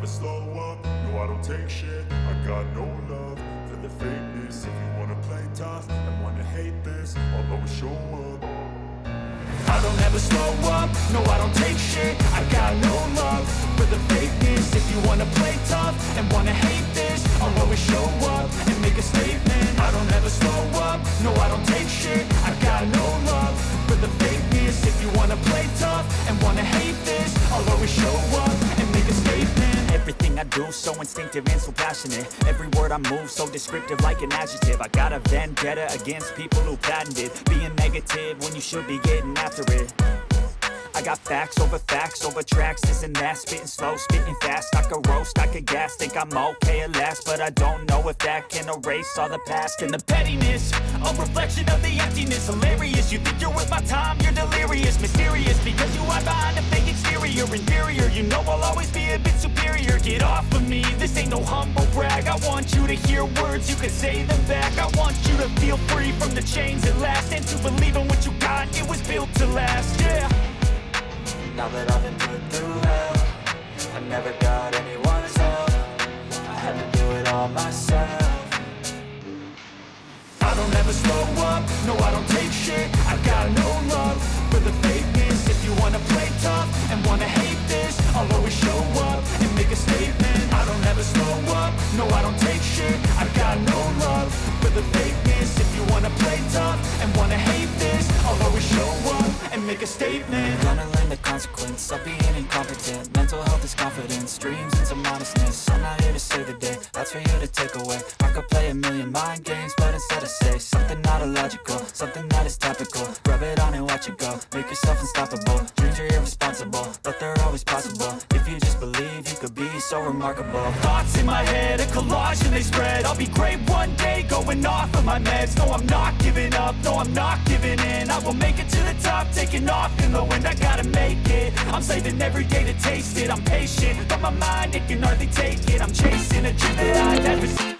slow up, no I don't take shit. I got no love for the fakeness. If you wanna play tough and wanna hate this, I'll always show up. I don't ever slow up, no I don't take shit. I got no love for the fakeness. If you wanna play tough and wanna hate this, I'll always show up and make a statement. I don't ever slow up, no I don't take shit. I got no love for the fakeness. If you wanna play tough and wanna hate this, I'll always show up and make a statement. Everything I do so instinctive and so passionate. Every word I move so descriptive like an adjective. I got a vendetta against people who patented being negative when you should be getting after it. I got facts over tracks, this and that. Spitting slow, spitting fast. I could roast, I could gas. Think I'm okay at last, but I don't know if that can erase all the past. And the pettiness, a reflection of the emptiness. Hilarious, you think you're worth my time, you're delirious. Mysterious, because you hide behind a fake exterior. Inferior, you know I'll always be a bit superior. Get off of me, this ain't no humble brag. I want you to hear words, you can say them back. I want you to feel free from the chains at last, and to believe in what you got, it was built to last, yeah. Now that I've been put through hell, I never got anyone's help. I had to do it all myself. I don't ever slow up, no I don't take shit. I got no love for the fakeness. If you wanna play tough and wanna hate this, I'll always show up and make a statement. I don't ever slow up, no I don't take shit. I got no love for the fakeness. If you wanna play tough and wanna hate this, I'll always show up and make a statement. Gonna learn the consequence of being incompetent. Mental health is confidence, dreams into modestness. I'm not here to save the day, that's for you to take away. I could play a million mind games, but instead I say something not illogical, something that is topical. Rub it on and watch it go, make yourself unstoppable. Dreams are irresponsible, but they're always possible. If you just believe, you could be so remarkable. Thoughts in my head, a collage and they spread. I'll be great one day, going off of my meds. No, I'm not giving up, no, I'm not giving in. I will make it to the top, taking off in the wind. I gotta make it, I'm saving every day to taste it. I'm patient, but my mind, it can hardly take it. I'm chasing a dream that I've never seen.